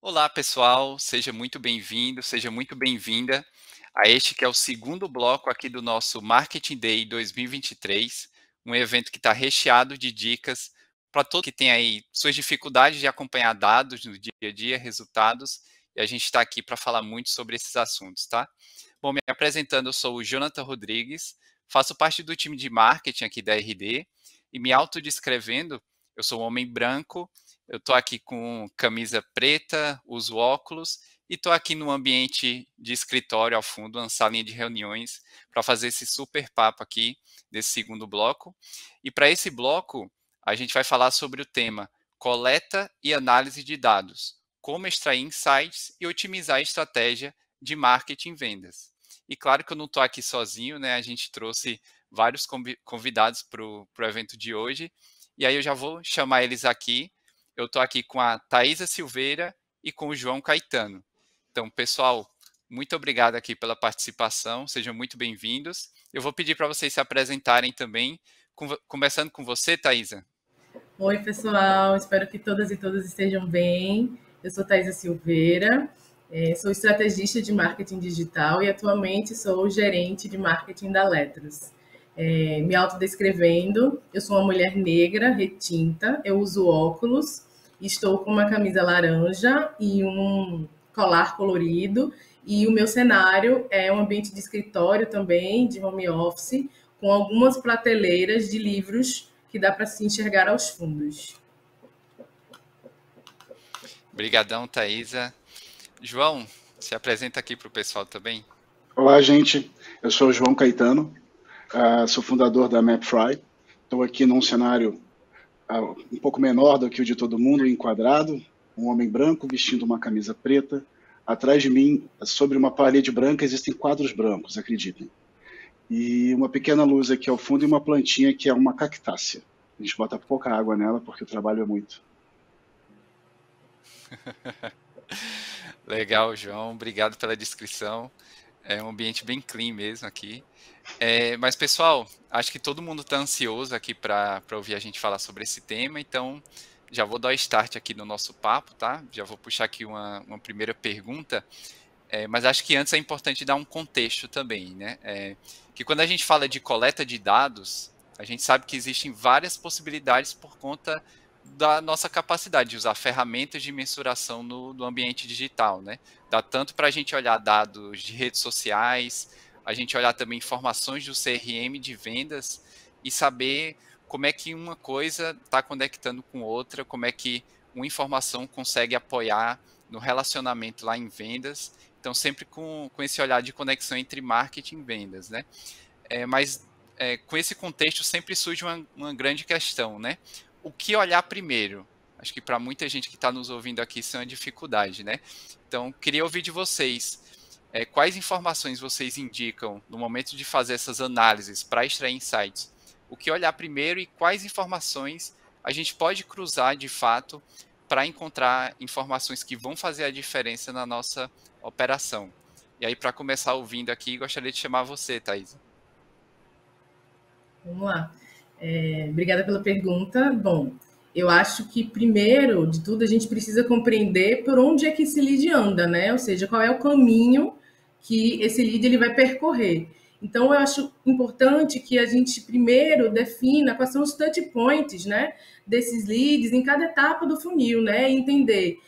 Olá, pessoal, seja muito bem-vindo, seja muito bem-vinda a este que é o segundo bloco aqui do nosso Marketing Day 2023, um evento que está recheado de dicas para todo que tem aí suas dificuldades de acompanhar dados no dia a dia, resultados, e a gente está aqui para falar muito sobre esses assuntos, tá? Bom, me apresentando, eu sou o Jonathan Rodrigues, faço parte do time de marketing aqui da RD e me autodescrevendo, eu sou um homem branco. Eu estou aqui com camisa preta, uso óculos e estou aqui no ambiente de escritório ao fundo, uma salinha de reuniões, para fazer esse super papo aqui desse segundo bloco. E para esse bloco, a gente vai falar sobre o tema coleta e análise de dados, como extrair insights e otimizar a estratégia de marketing e vendas. E claro que eu não estou aqui sozinho, né? A gente trouxe vários convidados para o evento de hoje. E aí eu já vou chamar eles aqui. Eu estou aqui com a Thaisa Silveira e com o João Caetano. Então, pessoal, muito obrigado aqui pela participação, sejam muito bem-vindos. Eu vou pedir para vocês se apresentarem também, começando com você, Thaisa. Oi, pessoal, espero que todas e todos estejam bem. Eu sou Thaisa Silveira, sou estrategista de marketing digital e atualmente sou gerente de marketing da Letras. Me autodescrevendo, eu sou uma mulher negra, retinta, eu uso óculos, estou com uma camisa laranja e um colar colorido, e o meu cenário é um ambiente de escritório também, de home office, com algumas prateleiras de livros que dá para se enxergar aos fundos. Obrigadão, Thaisa. João, se apresenta aqui para o pessoal também. Olá, gente. Eu sou o João Caetano, sou fundador da MapFry. Estou aqui num cenário um pouco menor do que o de todo mundo, enquadrado, um homem branco vestindo uma camisa preta. Atrás de mim, sobre uma parede branca, existem quadros brancos, acreditem. E uma pequena luz aqui ao fundo e uma plantinha que é uma cactácea. A gente bota pouca água nela porque o trabalho é muito. Legal, João. Obrigado pela descrição. É um ambiente bem clean mesmo aqui. Mas, pessoal, acho que todo mundo está ansioso aqui para ouvir a gente falar sobre esse tema, então já vou dar start aqui no nosso papo, tá? Já vou puxar aqui uma primeira pergunta, mas acho que antes é importante dar um contexto também, né? Que quando a gente fala de coleta de dados, a gente sabe que existem várias possibilidades por conta da nossa capacidade de usar ferramentas de mensuração no ambiente digital, né? Dá tanto para a gente olhar dados de redes sociais, a gente olhar também informações do CRM de vendas e saber como é que uma coisa está conectando com outra, como é que uma informação consegue apoiar no relacionamento lá em vendas. Então, sempre com esse olhar de conexão entre marketing e vendas, né? Mas com esse contexto sempre surge uma grande questão, né? O que olhar primeiro? Acho que para muita gente que está nos ouvindo aqui isso é uma dificuldade, né? Então, queria ouvir de vocês quais informações vocês indicam no momento de fazer essas análises para extrair insights. O que olhar primeiro e quais informações a gente pode cruzar de fato para encontrar informações que vão fazer a diferença na nossa operação. E aí, para começar ouvindo aqui, gostaria de chamar você, Thaisa. Vamos lá. Obrigada pela pergunta. Bom, eu acho que primeiro de tudo a gente precisa compreender por onde é que esse lead anda, né? Ou seja, qual é o caminho que esse lead ele vai percorrer. Então, eu acho importante que a gente primeiro defina quais são os touch points, né, desses leads em cada etapa do funil, né? E entender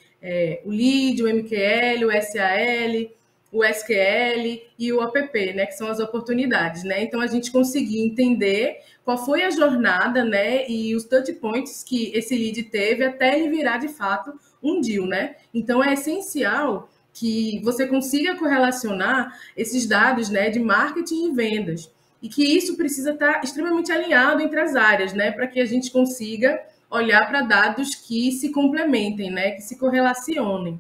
o lead, o MQL, o SAL, o SQL e o APP, né, que são as oportunidades, né? Então a gente conseguir entender qual foi a jornada, né, e os touch points que esse lead teve até ele virar de fato um deal, né? Então é essencial que você consiga correlacionar esses dados, né, de marketing e vendas, e que isso precisa estar extremamente alinhado entre as áreas, né, para que a gente consiga olhar para dados que se complementem, né, que se correlacionem.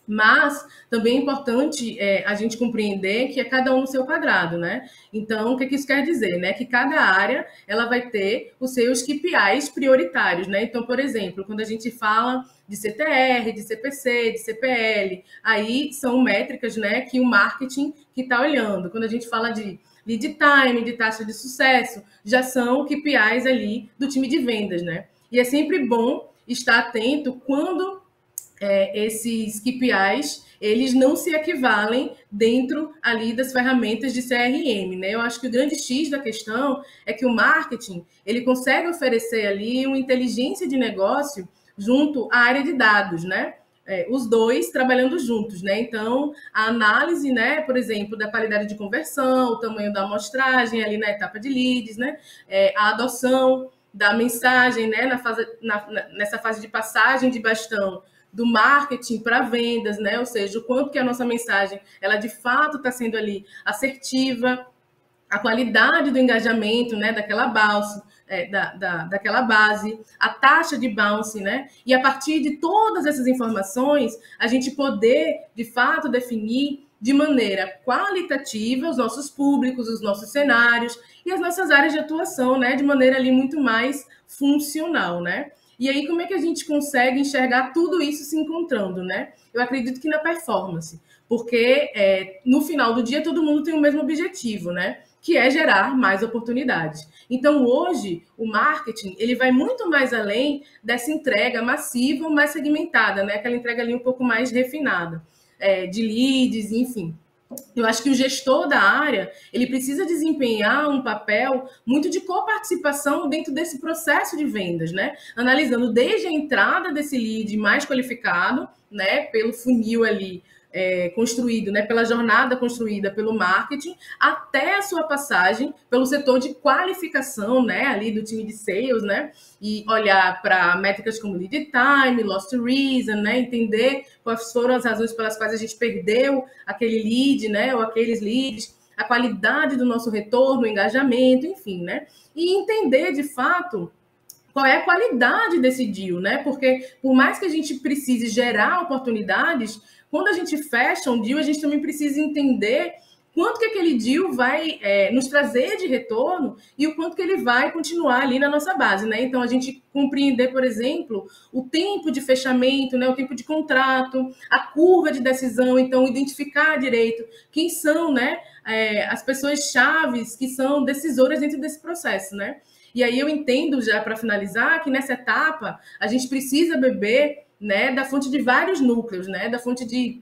Mas também é importante a gente compreender que é cada um no seu quadrado, né? Então, o que isso quer dizer, né? Que cada área ela vai ter os seus KPIs prioritários, né? Então, por exemplo, quando a gente fala de CTR, de CPC, de CPL, aí são métricas, né, que o marketing que está olhando. Quando a gente fala de lead time, de taxa de sucesso, já são KPIs ali do time de vendas, né? E é sempre bom estar atento quando esses KPIs, eles não se equivalem dentro ali das ferramentas de CRM, né? Eu acho que o grande X da questão é que o marketing, ele consegue oferecer ali uma inteligência de negócio junto à área de dados, né? Os dois trabalhando juntos, né? Então, a análise, né, por exemplo, da qualidade de conversão, o tamanho da amostragem ali na etapa de leads, né? A adoção da mensagem, né, nessa fase de passagem de bastão do marketing para vendas, né? Ou seja, o quanto que a nossa mensagem, ela de fato está sendo ali assertiva, a qualidade do engajamento, né, daquela bounce, daquela base, a taxa de bounce, né? E a partir de todas essas informações, a gente poder, de fato, definir de maneira qualitativa os nossos públicos, os nossos cenários e as nossas áreas de atuação, né? De maneira ali muito mais funcional, né? E aí, como é que a gente consegue enxergar tudo isso se encontrando, né? Eu acredito que na performance, porque no final do dia todo mundo tem o mesmo objetivo, né? Que é gerar mais oportunidades. Então, hoje, o marketing, ele vai muito mais além dessa entrega massiva, mais segmentada, né? Aquela entrega ali um pouco mais refinada, de leads, enfim. Eu acho que o gestor da área, ele precisa desempenhar um papel muito de coparticipação dentro desse processo de vendas, né? Analisando desde a entrada desse lead mais qualificado, né? Pelo funil ali, construído, né, pela jornada construída pelo marketing, até a sua passagem pelo setor de qualificação, né, ali do time de sales, né, e olhar para métricas como lead time, lost reason, né, entender quais foram as razões pelas quais a gente perdeu aquele lead, né, ou aqueles leads, a qualidade do nosso retorno, engajamento, enfim, né, e entender de fato qual é a qualidade desse deal, né? Porque por mais que a gente precise gerar oportunidades, quando a gente fecha um deal, a gente também precisa entender quanto que aquele deal vai nos trazer de retorno e o quanto que ele vai continuar ali na nossa base, né? Então, a gente compreender, por exemplo, o tempo de fechamento, né? O tempo de contrato, a curva de decisão, então, identificar direito quem são, né? As pessoas chaves que são decisoras dentro desse processo, né? E aí eu entendo, já para finalizar, que nessa etapa a gente precisa beber, né, da fonte de vários núcleos, né, da fonte de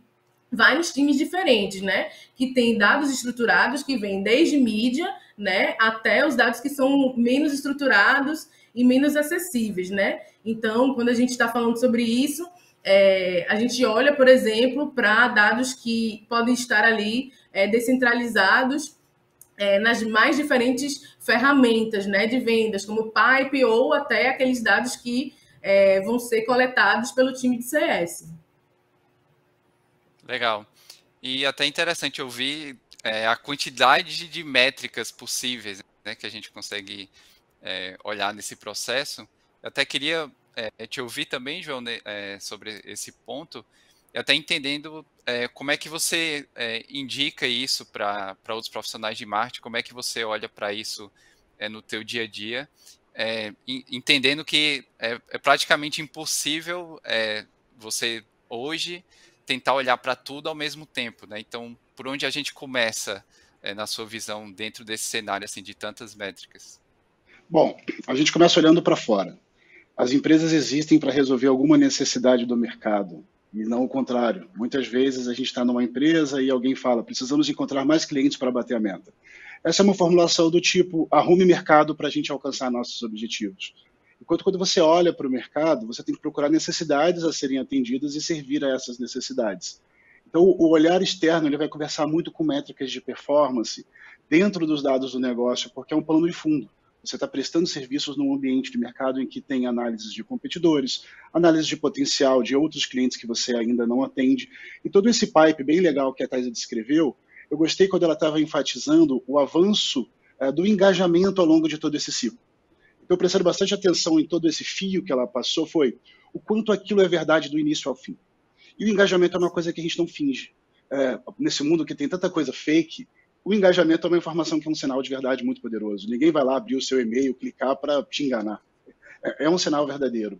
vários times diferentes, né, que tem dados estruturados que vêm desde mídia, né, até os dados que são menos estruturados e menos acessíveis, né. Então, quando a gente está falando sobre isso, a gente olha, por exemplo, para dados que podem estar ali descentralizados nas mais diferentes ferramentas, né, de vendas, como Pipe ou até aqueles dados que vão ser coletados pelo time de CS. Legal. E até interessante ouvir a quantidade de métricas possíveis, né, que a gente consegue olhar nesse processo. Eu até queria te ouvir também, João, né, sobre esse ponto, e até entendendo como é que você indica isso para outros profissionais de marketing, como é que você olha para isso no teu dia a dia, entendendo que é praticamente impossível você hoje tentar olhar para tudo ao mesmo tempo, né? Então, por onde a gente começa, na sua visão, dentro desse cenário assim, de tantas métricas? Bom, a gente começa olhando para fora. As empresas existem para resolver alguma necessidade do mercado, e não o contrário. Muitas vezes a gente está numa empresa e alguém fala, precisamos encontrar mais clientes para bater a meta. Essa é uma formulação do tipo, arrume mercado para a gente alcançar nossos objetivos. Enquanto quando você olha para o mercado, você tem que procurar necessidades a serem atendidas e servir a essas necessidades. Então, o olhar externo ele vai conversar muito com métricas de performance dentro dos dados do negócio, porque é um plano de fundo. Você está prestando serviços num ambiente de mercado em que tem análises de competidores, análise de potencial de outros clientes que você ainda não atende. E todo esse pipe bem legal que a Thaisa descreveu, eu gostei quando ela estava enfatizando o avanço do engajamento ao longo de todo esse ciclo. Então, prestando bastante atenção em todo esse fio que ela passou, foi o quanto aquilo é verdade do início ao fim. E o engajamento é uma coisa que a gente não finge. Nesse mundo que tem tanta coisa fake, o engajamento é uma informação que é um sinal de verdade muito poderoso. Ninguém vai lá abrir o seu e-mail, clicar para te enganar. É um sinal verdadeiro.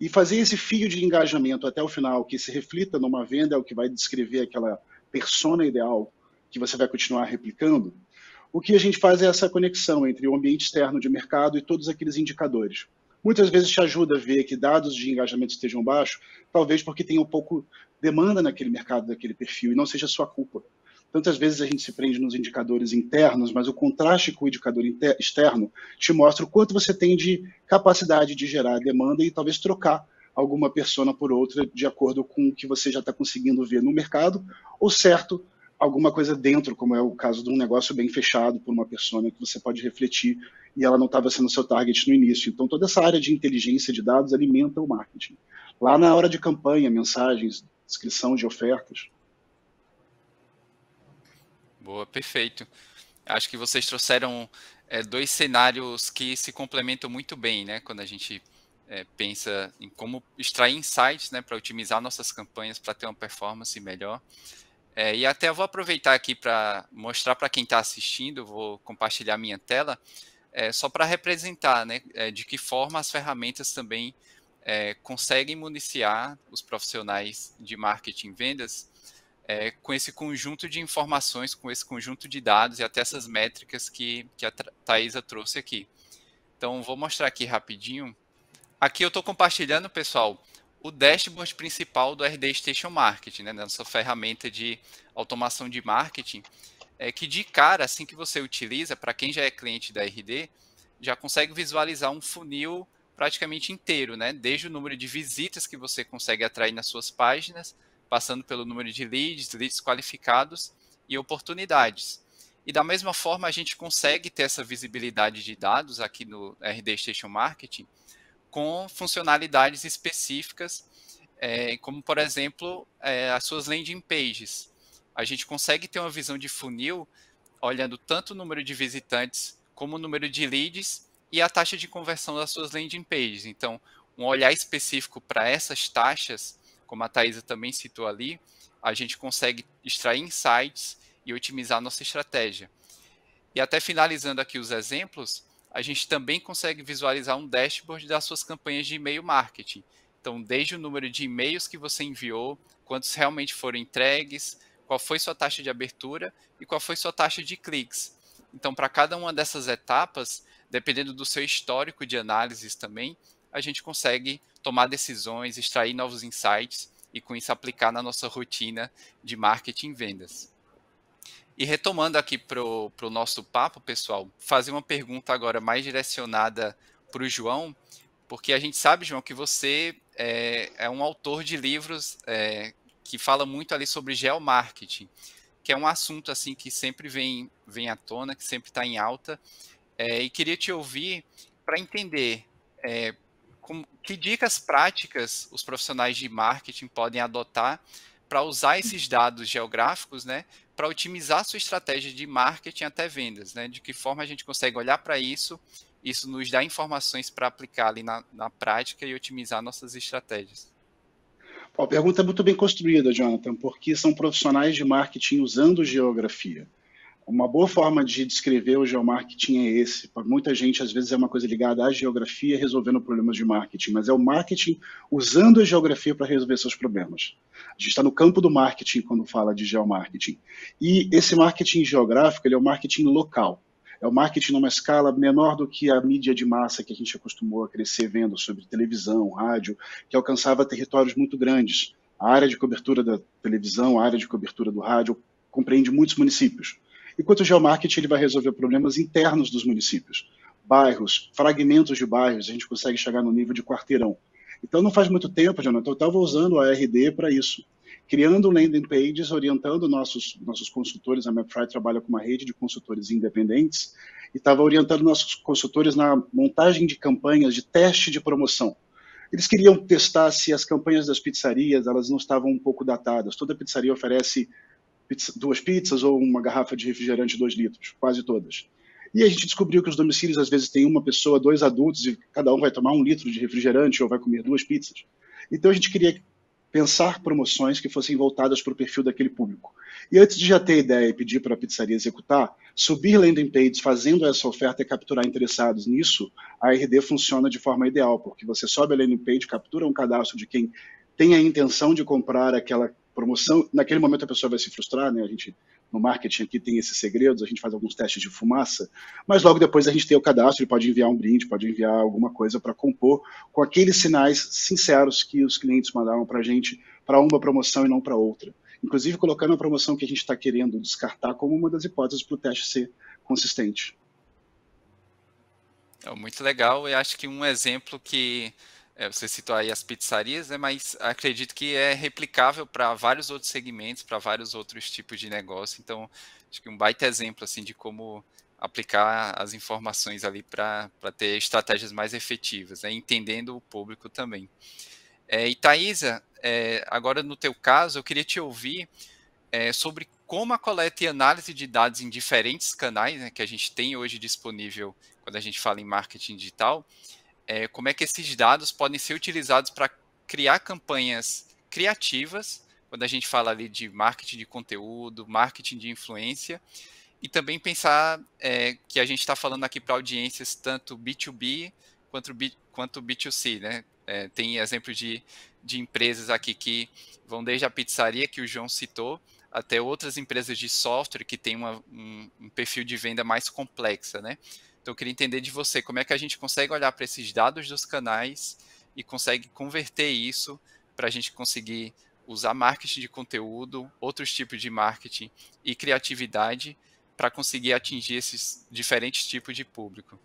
E fazer esse fio de engajamento até o final, que se reflita numa venda, é o que vai descrever aquela persona ideal que você vai continuar replicando. O que a gente faz é essa conexão entre o ambiente externo de mercado e todos aqueles indicadores. muitas vezes te ajuda a ver que dados de engajamento estejam baixos, talvez porque tenha um pouco demanda naquele mercado, daquele perfil, e não seja sua culpa. Tantas vezes a gente se prende nos indicadores internos, mas o contraste com o indicador externo te mostra o quanto você tem de capacidade de gerar demanda e talvez trocar alguma persona por outra de acordo com o que você já está conseguindo ver no mercado, ou certo, alguma coisa dentro, como é o caso de um negócio bem fechado por uma persona que você pode refletir e ela não estava sendo seu target no início. Então, toda essa área de inteligência de dados alimenta o marketing. Lá na hora de campanha, mensagens, descrição de ofertas. Boa, perfeito. Acho que vocês trouxeram dois cenários que se complementam muito bem, né? Quando a gente pensa em como extrair insights, né, para otimizar nossas campanhas, para ter uma performance melhor. E até eu vou aproveitar aqui para mostrar para quem está assistindo, vou compartilhar minha tela, só para representar, né, de que forma as ferramentas também conseguem municiar os profissionais de marketing e vendas com esse conjunto de informações, com esse conjunto de dados e até essas métricas que a Thaisa trouxe aqui. Então, vou mostrar aqui rapidinho. Aqui eu estou compartilhando, pessoal, o dashboard principal do RD Station Marketing, né, nossa ferramenta de automação de marketing, que de cara, assim que você utiliza, para quem já é cliente da RD, já consegue visualizar um funil praticamente inteiro, né, desde o número de visitas que você consegue atrair nas suas páginas, passando pelo número de leads qualificados e oportunidades. E da mesma forma, a gente consegue ter essa visibilidade de dados aqui no RD Station Marketing com funcionalidades específicas, como, por exemplo, as suas landing pages. A gente consegue ter uma visão de funil olhando tanto o número de visitantes como o número de leads e a taxa de conversão das suas landing pages. Então, um olhar específico para essas taxas, como a Thaisa também citou ali, a gente consegue extrair insights e otimizar nossa estratégia. E até finalizando aqui os exemplos, a gente também consegue visualizar um dashboard das suas campanhas de e-mail marketing. Então, desde o número de e-mails que você enviou, quantos realmente foram entregues, qual foi sua taxa de abertura e qual foi sua taxa de cliques. Então, para cada uma dessas etapas, dependendo do seu histórico de análises também, a gente consegue tomar decisões, extrair novos insights e com isso aplicar na nossa rotina de marketing e vendas. E retomando aqui para o nosso papo, pessoal, fazer uma pergunta agora mais direcionada para o João, porque a gente sabe, João, que você é um autor de livros que fala muito ali sobre geomarketing, que é um assunto assim que sempre vem à tona, que sempre está em alta, e queria te ouvir para entender que dicas práticas os profissionais de marketing podem adotar para usar esses dados geográficos, né, para otimizar sua estratégia de marketing até vendas, né? De que forma a gente consegue olhar para isso nos dá informações para aplicar ali na prática e otimizar nossas estratégias. A pergunta é muito bem construída, Jonathan, porque são profissionais de marketing usando geografia. Uma boa forma de descrever o geomarketing é esse. Para muita gente, às vezes, é uma coisa ligada à geografia resolvendo problemas de marketing, mas é o marketing usando a geografia para resolver seus problemas. A gente está no campo do marketing quando fala de geomarketing. E esse marketing geográfico ele é o marketing local. É o marketing numa escala menor do que a mídia de massa que a gente acostumou a crescer vendo sobre televisão, rádio, que alcançava territórios muito grandes. A área de cobertura da televisão, a área de cobertura do rádio compreende muitos municípios. Enquanto o geomarketing ele vai resolver problemas internos dos municípios, bairros, fragmentos de bairros, a gente consegue chegar no nível de quarteirão. Então, não faz muito tempo, Jonathan, eu estava usando a RD para isso, criando landing pages, orientando nossos consultores. A MapFry trabalha com uma rede de consultores independentes e estava orientando nossos consultores na montagem de campanhas de teste de promoção. Eles queriam testar se as campanhas das pizzarias elas não estavam um pouco datadas. Toda pizzaria oferece 2 pizzas ou uma garrafa de refrigerante de 2 litros, quase todas. E a gente descobriu que os domicílios às vezes têm uma pessoa, 2 adultos, e cada um vai tomar 1 litro de refrigerante ou vai comer 2 pizzas. Então a gente queria pensar promoções que fossem voltadas para o perfil daquele público. E antes de já ter ideia e pedir para a pizzaria executar, subir landing pages fazendo essa oferta e capturar interessados nisso, a RD funciona de forma ideal, porque você sobe a landing page, captura um cadastro de quem tem a intenção de comprar aquela promoção. Naquele momento a pessoa vai se frustrar, né? A gente no marketing aqui tem esses segredos, a gente faz alguns testes de fumaça, mas logo depois a gente tem o cadastro, ele pode enviar um brinde, pode enviar alguma coisa para compor com aqueles sinais sinceros que os clientes mandaram para a gente, para uma promoção e não para outra. Inclusive colocando a promoção que a gente está querendo descartar como uma das hipóteses para o teste ser consistente. Muito legal, e acho que um exemplo que você citou aí as pizzarias, né, mas acredito que é replicável para vários outros segmentos, para vários outros tipos de negócio, então acho que um baita exemplo assim, de como aplicar as informações ali para ter estratégias mais efetivas, né, entendendo o público também. E Thaisa, agora no teu caso, eu queria te ouvir sobre como a coleta e análise de dados em diferentes canais, né, que a gente tem hoje disponível quando a gente fala em marketing digital, como é que esses dados podem ser utilizados para criar campanhas criativas, quando a gente fala ali de marketing de conteúdo, marketing de influência, e também pensar que a gente está falando aqui para audiências tanto B2B quanto B2C, né? Tem exemplos de empresas aqui que vão desde a pizzaria que o João citou, até outras empresas de software que têm um perfil de venda mais complexa, né? Então, eu queria entender de você como é que a gente consegue olhar para esses dados dos canais e consegue converter isso para a gente conseguir usar marketing de conteúdo, outros tipos de marketing e criatividade para conseguir atingir esses diferentes tipos de público.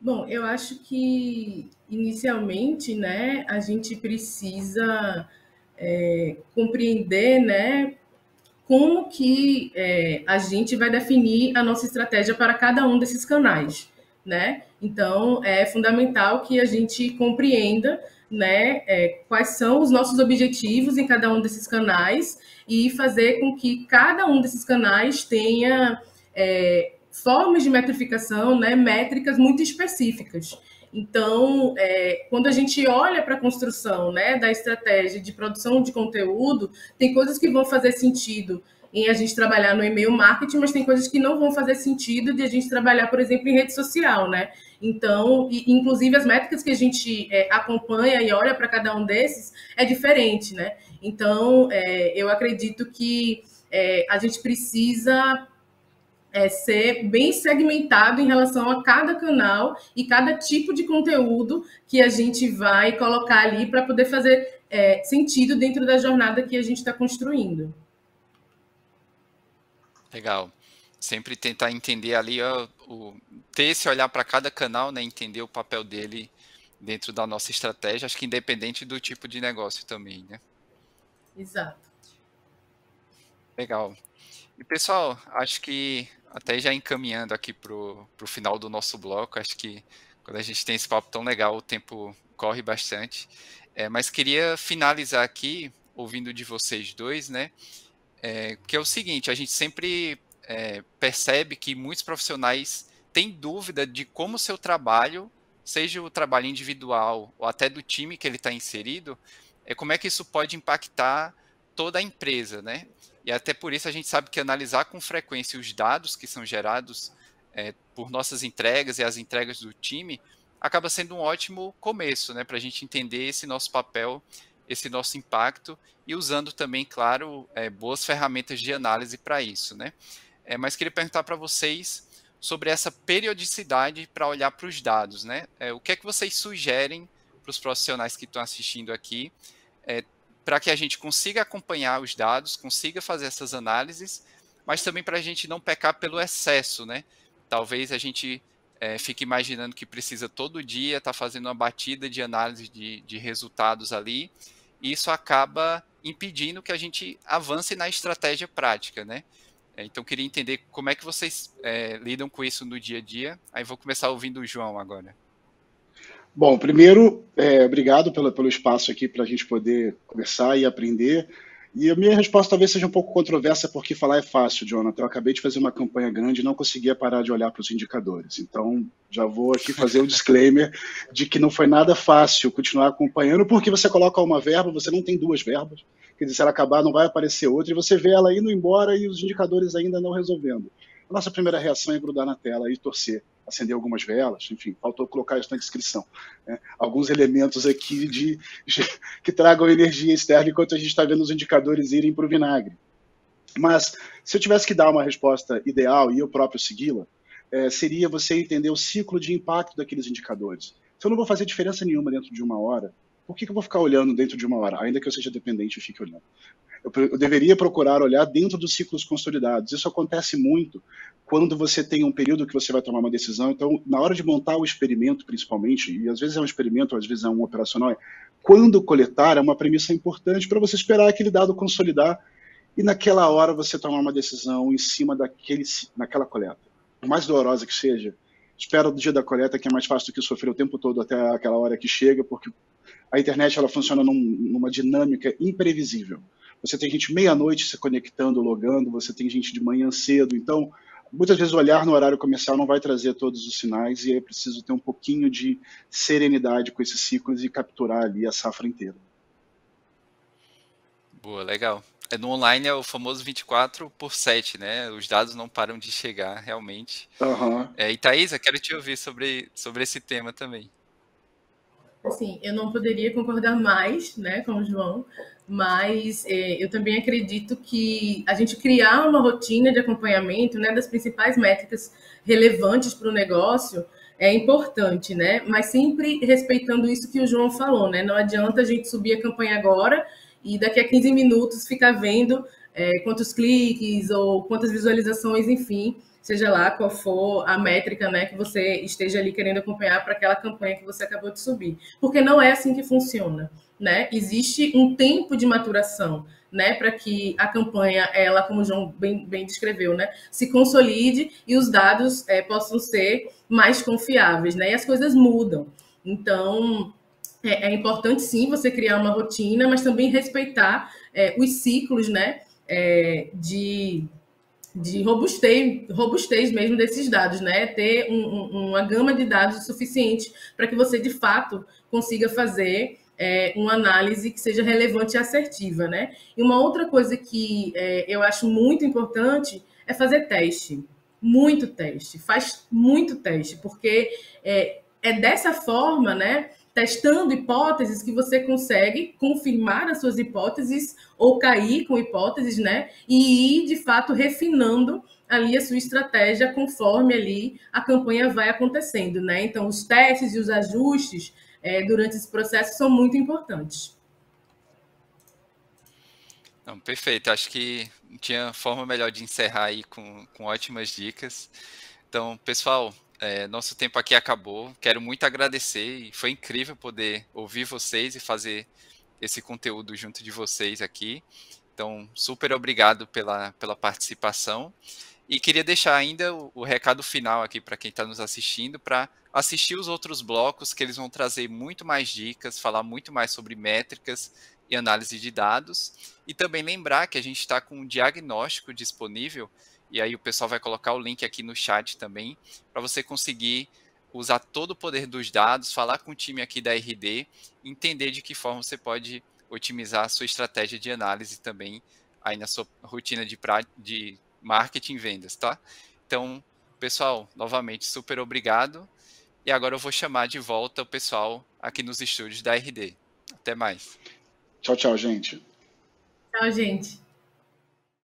Bom, eu acho que, inicialmente, né, a gente precisa compreender, né, como que a gente vai definir a nossa estratégia para cada um desses canais, né? Então, é fundamental que a gente compreenda, né, quais são os nossos objetivos em cada um desses canais e fazer com que cada um desses canais tenha formas de metrificação, né, métricas muito específicas. Então, quando a gente olha para a construção, né, da estratégia de produção de conteúdo, tem coisas que vão fazer sentido em a gente trabalhar no e-mail marketing, mas tem coisas que não vão fazer sentido de a gente trabalhar, por exemplo, em rede social, né? Então, inclusive as métricas que a gente acompanha e olha para cada um desses é diferente, né? Então, eu acredito que a gente precisa ser bem segmentado em relação a cada canal e cada tipo de conteúdo que a gente vai colocar ali para poder fazer sentido dentro da jornada que a gente está construindo. Legal. Sempre tentar entender ali, ter esse olhar para cada canal, né, entender o papel dele dentro da nossa estratégia, acho que independente do tipo de negócio também, né? Exato. Legal. E pessoal, acho que até já encaminhando aqui para o final do nosso bloco, acho que quando a gente tem esse papo tão legal, o tempo corre bastante. Mas queria finalizar aqui, ouvindo de vocês dois, né? Que é o seguinte, a gente sempre percebe que muitos profissionais têm dúvida de como o seu trabalho, seja o trabalho individual ou até do time que ele está inserido, como é que isso pode impactar toda a empresa, né? E até por isso a gente sabe que analisar com frequência os dados que são gerados por nossas entregas e as entregas do time acaba sendo um ótimo começo, né, para a gente entender esse nosso papel, esse nosso impacto e usando também, claro, boas ferramentas de análise para isso, né? Mas queria perguntar para vocês sobre essa periodicidade para olhar para os dados, né? O que é que vocês sugerem para os profissionais que estão assistindo aqui para que a gente consiga acompanhar os dados, consiga fazer essas análises, mas também para a gente não pecar pelo excesso, né? Talvez a gente fique imaginando que precisa todo dia estar fazendo uma batida de análise de resultados ali, e isso acaba impedindo que a gente avance na estratégia prática, né? Então, queria entender como é que vocês lidam com isso no dia a dia. Aí vou começar ouvindo o João agora. Bom, primeiro, obrigado pelo espaço aqui para a gente poder conversar e aprender. E a minha resposta talvez seja um pouco controversa, porque falar é fácil, Jonathan. Eu acabei de fazer uma campanha grande e não conseguia parar de olhar para os indicadores. Então, já vou aqui fazer o disclaimer de que não foi nada fácil continuar acompanhando, porque você coloca uma verba, você não tem duas verbas. Quer dizer, se ela acabar, não vai aparecer outra, e você vê ela indo embora e os indicadores ainda não resolvendo. A nossa primeira reação é grudar na tela e torcer, acender algumas velas, enfim, faltou colocar isso na descrição. Né? Alguns elementos aqui que tragam energia externa enquanto a gente está vendo os indicadores irem para o vinagre. Mas se eu tivesse que dar uma resposta ideal e eu próprio segui-la, seria você entender o ciclo de impacto daqueles indicadores. Se eu não vou fazer diferença nenhuma dentro de uma hora, por que eu vou ficar olhando dentro de uma hora, ainda que eu seja dependente e fique olhando? Eu deveria procurar olhar dentro dos ciclos consolidados. Isso acontece muito quando você tem um período que você vai tomar uma decisão. Então, na hora de montar o experimento, principalmente, e às vezes é um experimento, às vezes é um operacional, quando coletar é uma premissa importante para você esperar aquele dado consolidar e naquela hora você tomar uma decisão em cima naquela coleta. Por mais dolorosa que seja, espera do dia da coleta, que é mais fácil do que sofrer o tempo todo até aquela hora que chega, porque a internet ela funciona numa dinâmica imprevisível. Você tem gente meia-noite se conectando, logando, você tem gente de manhã cedo, então muitas vezes olhar no horário comercial não vai trazer todos os sinais e é preciso ter um pouquinho de serenidade com esses ciclos e capturar ali a safra inteira. Boa, legal. No online é o famoso 24/7, né? Os dados não param de chegar, realmente. Uhum. E Thaisa, quero te ouvir sobre esse tema também. Assim, eu não poderia concordar mais, né, com o João, mas eu também acredito que a gente criar uma rotina de acompanhamento, né, das principais métricas relevantes para o negócio é importante, né, mas sempre respeitando isso que o João falou, né, não adianta a gente subir a campanha agora e daqui a 15 minutos ficar vendo quantos cliques ou quantas visualizações, enfim, seja lá qual for a métrica, né, que você esteja ali querendo acompanhar para aquela campanha que você acabou de subir. Porque não é assim que funciona, né? Existe um tempo de maturação, né, para que a campanha, ela, como o João bem descreveu, né, se consolide e os dados possam ser mais confiáveis, né? E as coisas mudam. Então, é importante, sim, você criar uma rotina, mas também respeitar os ciclos, né, de robustez mesmo desses dados, né? Ter uma gama de dados suficiente para que você, de fato, consiga fazer uma análise que seja relevante e assertiva, né? E uma outra coisa que eu acho muito importante é fazer teste. Muito teste. Faz muito teste, porque é dessa forma, né? Testando hipóteses que você consegue confirmar as suas hipóteses ou cair com hipóteses, né? E ir, de fato, refinando ali a sua estratégia conforme ali a campanha vai acontecendo, né? Então, os testes e os ajustes durante esse processo são muito importantes. Não, perfeito. Acho que não tinha forma melhor de encerrar aí com ótimas dicas. Então, pessoal, nosso tempo aqui acabou. Quero muito agradecer e foi incrível poder ouvir vocês e fazer esse conteúdo junto de vocês aqui. Então, super obrigado pela participação. E queria deixar ainda o recado final aqui para quem está nos assistindo, para assistir os outros blocos, que eles vão trazer muito mais dicas, falar muito mais sobre métricas e análise de dados. E também lembrar que a gente está com um diagnóstico disponível, e aí o pessoal vai colocar o link aqui no chat também, para você conseguir usar todo o poder dos dados, falar com o time aqui da RD, entender de que forma você pode otimizar a sua estratégia de análise também aí na sua rotina de marketing e vendas, tá? Então, pessoal, novamente, super obrigado. E agora eu vou chamar de volta o pessoal aqui nos estúdios da RD. Até mais. Tchau, tchau, gente. Tchau, gente.